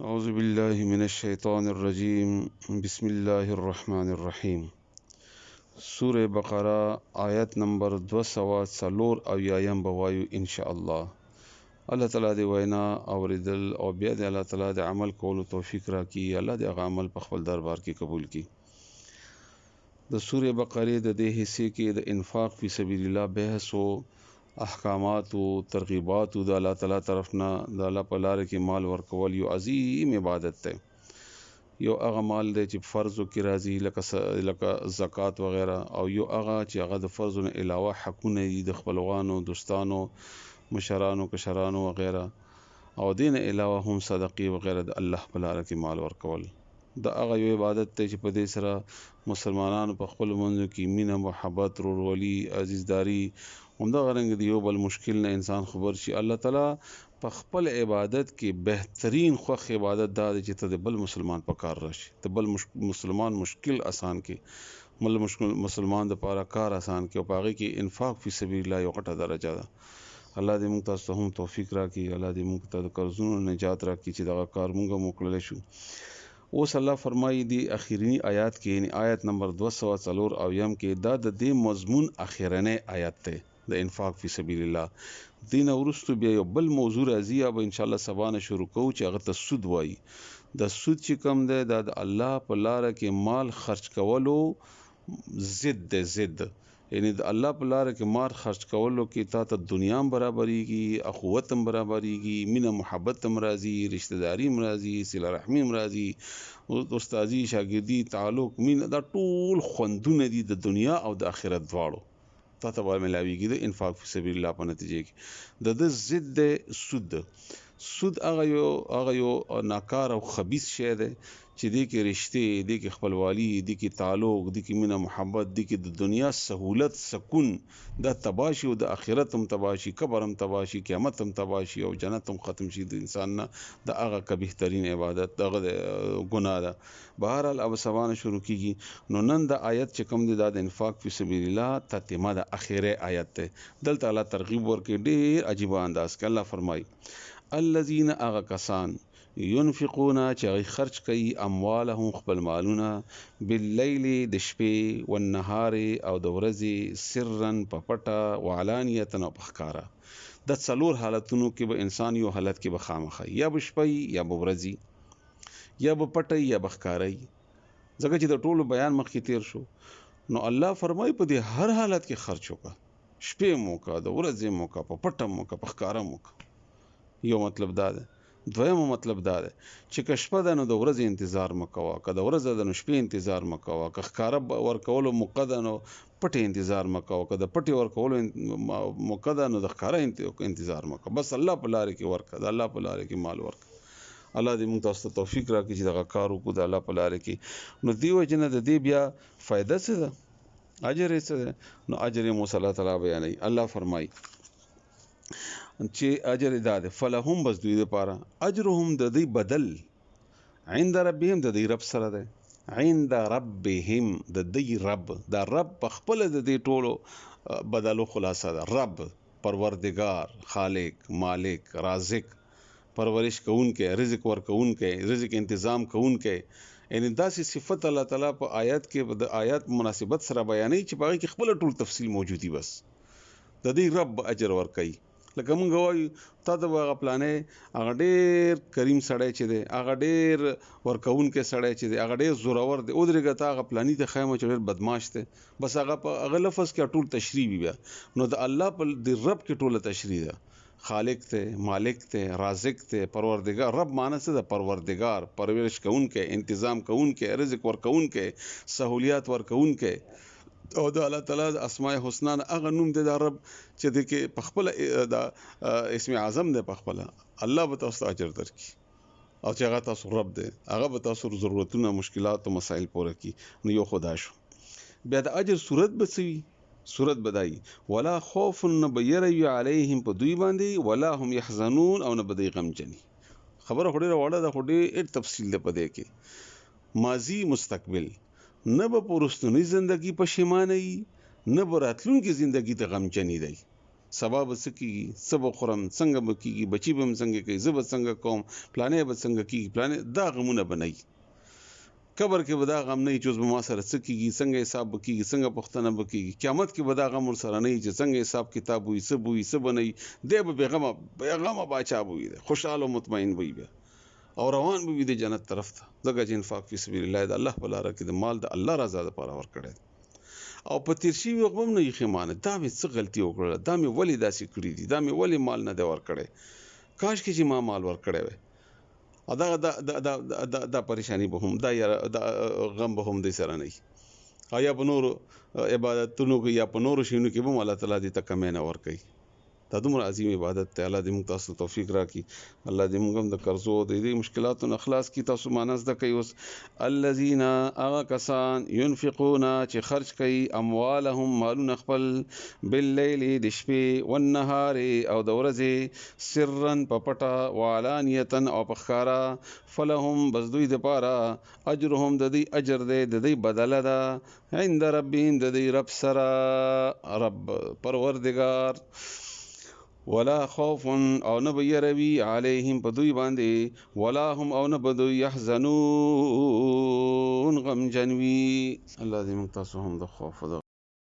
أعوذ بالله من الشيطان الرجيم. بسم الله الرحمن الرحيم. سورة بقرة آیت نمبر 204 او یایم بوایو ان شاء الله. الله تعالی دی وینا اوریدل او بیا دی الله تعالی دی عمل کولو توفیق راکړي. الله دی هغه عمل په خپل دربار کې قبول کړي. د سورة بقره د دې حصے کې د انفاق فی سبیل الله بحث او احکامات او ترغیبات د الله تعالی طرفنا د الله په لار کې مال ورکول یو عظیم عبادت ده. یو هغه مال دی چې فرضو کې راځي لکه زکات وغیرہ، او یو هغه چې هغه د فرضو نه علاوه حقونه دي د خپلوانو، دوستانو، مشرانو، کشرانو وغیرہ، او دین علاوه هم صدقې وغیرہ د الله په لار کې مال ورکول. دا هغه یو عبادت دی چې په دې سره مسلمانانو په خپل منځو کې مینه، محبت، ورورولي، عزیزداري همدغه رنګ د یو بل مشکل نه انسان خبر شي. الله تعالی په خپل عبادت کې بهترین خوښ عبادت دا دی چې ته د بل مسلمان په کار راشي، ته بل مسلمان مشکل آسان کې، بل مسلمان د پاره کار آسان کې، او پاغي کې انفاق فی سبیل الله یو غټه درجه ده. الله دې موږ تاسو ته هم توفیق راکړي. الله دې موږ ته د قرضونو نجات راکړي چې دغه کار موږ موکړل شو. اوس الله فرمایي دی اخیرنی آیات کې، یعنی آیت نمبر 204 او یم کې دا د دې مضمون اخیرنی آیت ته د انفاق فی سبیل الله. دین ورستو بیا یو بل موضوع راځي، او ان شاء الله سبانه شروع کوو چې هغه ته سود وایي. د سود چې کم ده دا د الله په لار کې مال خرج کولو ضد ده، ضد، یعنی د الله په لار کې مال خرج کولو کې تا ته دنیا هم برابرېږي، اخوت هم برابرېږي، مینه محبت هم راځي، رشتہ داری هم راځي، صله رحمي هم راځي، استادي، شاګردي، تعلق، مینه، دا ټول خوندونه دي د دنیا او د آخرت دواړو تا ته به ملاویږي د انفاق فی سبیل الله په نتیجه کې. د ضد سود. سود هغه یو ناکار او خبيث شی دی چې دې کې رشته، دې کې خپلوالي، دې کې تعلق، دې کې مینه محبت، دې کې د دنیا سہولت، سکون دا تباشي، او د آخرت هم تباشي، قبر هم تباشي، قیامت هم تباشي، او جنت هم ختم شي د انسان نه. دا هغه کبیح ترین عبادت دغه ګناه ده. بهرحال اب سبانه شروع کیږي. نو نن د آیت چې کوم دی دا د انفاق فی سبیل الله تتمه د اخیره آیت ته. دلته الله ترغیب ورکړي ډیر عجیب انداز کې. الله فرمایي الذين اغا کسان ينفقون چې خرج کوي اموالهم خپل مالونه باللیل د شپې والنهار او د ورځې سرا په پټه وعلانیه او په ښکاره. د څلور حالتونو کې به انسان یو حالت کې به خامخا یا بشپي یا بورځي یا بپټي یا بخکاری. ځکه چې د ټولو بیان مخکې تیر شو، نو الله فرمایي په دې هر حالت کې خرچ وکړه، شپې موکا، د ورځې موکا، په پټه موکا، په ښکاره موکا. یو مطلب دا ده. دویم مطلب دا ده چې کشپه ده نو د ورځې انتظار مکوه، که د ورځې د شپې انتظار مکوه، که ښکاره ورکولو موقع ده نو پټه انتظار مکوه، که د پټه ورکولو موقع ده نو د ښکاره انتظار مکوه. بس الله په لار کې ورکړه، د الله په لار کې مال ورکړه. الله دې موږ تاسو ته توفیق راکړي چې دغه کار وکړو د الله په لار کې. نو دیو جن د دې بیا فائدہ څه ده، اجر څه ده؟ نو اجر مو صلی الله تعالی بیانوي. الله فرمایي چې اجر داده فلهم، بس دوی لپاره اجرهم د دې بدل عند ربهم، د دې رب سره ده. عند ربهم د دې رب، دا رب په خپل د دې ټولو بدلو خلاصه ده. رب پروردگار، خالق، مالک، رازق، پرورش کوونکې، رزق ورکوونکې، رزق انتظام کوونکې. یعنی داسې صفت الله تعالی په آیات کې د آیات مناسبت سره بیانوي چې باقي کې خپل ټول تفصیل موجودي. بس د دې رب اجر ورکوي. لکه مونږ وایو تا ته هغه پلانې هغه ډېر کریم سړی چې دی، هغه ډېر ورکوونکی سړی چې دی، هغه ډېر زورور دی، ودرېږه ته هغه پلاني ته ښایم چې ډېر بدماش دی. بس هغه په هغه لفظ کې ټول تشریح وي. بیا نو د الله په د رب کې ټوله تشریح ده. خالق ته، مالک ته، رازق ته، پروردگار. رب معنی څه ده؟ پروردگار، پرورش کوونکی، انتظام کوونکی، رزق ورکوونکی، سہولیات ورکوونکی. او د الله تعالی د اسماء الحسنا هغه نوم دی د رب چې د کې په خپل د اسم اعظم دی، په خپل الله به تاسو اجر درکړي، او چې هغه تاسو رب دی، هغه به تاسو ضرورتونه، مشکلات او مسائل پوره کړي. نو یو خدا شو. بیا د اجر صورت بسوي، صورت بدای ولا خوف نبيري عليهم په دوی باندې، ولا هم يحزنون او نه بدای غمجني. خبره خوري راوړه د خوري تفصیل ده پدې کې، ماضی مستقبل. نه به پرستونی زندگی پښیمانه ای، نه به راتلونکي زندگی ته غمجنی دی. سبا به څه کېږي، څه به خورم، څنګه به کېږي، بچي به م څنګه کوي، زه به څنګه کوم، پلانې به څنګه کېږي، پلانې دا غمونه به نه وي. قبر کې به دا غم نه وي چې اوس به ما سره څه کېږي، څنګه حساب به کېږي، څنګه پوښتنه به کېږي. قیامت کې به دا غم ورسره نه وي چې څنګه حساب کتاب وي، څه به وي، څه به نه وي. دی به بېغمه باچا به وي، خوشحال او مطمئن به وي بیا، او روان به وي د جنت طرف ته. ځکه چې انفاق فی سبیل الله د الله په لاره کې د مال د الله رضا دپاره ورکړی دی. او په تېر شوي وخت به هم نه وي ښیمانه، دا مې څه غلطي وکړله، دا مې ولې داسې کړي دي، دا مې ولې مال نه دی ورکړی، کاشکې چې ما مال ورکړی وی. او دا پریشانی به هم دا غم به هم دې سره نه وي. او یا په نورو عبادتونو کې یا په نورو شیانو کې به هم الله تعالی دې ته کمی نه ورکوي. دا دومره عظیم عبادت دی. الله دې موږ تاسو توفیق راکړي. الله دې موږ هم د قرضو د دې مشکلاتو نه خلاص کړي. تاسو معنا زده کوئ اوس. الذین هغه کسان ینفقون چې خرج کوي اموالهم مالونه خپل باللیل د شپې والنهار او د ورځې سرا په پټه وعلانیتا او په ښکاره فلهم بس دوی دپاره اجرهم د دوی اجر دی د دوی بدله ده عند ربهم د دوی رب سره رب پروردگار ولا خوف او نه به یروي علیهم په دوی باندې ولا هم او نه به دوی یحزنون غمجن وي. الله دې موږ تاسو هم د خوف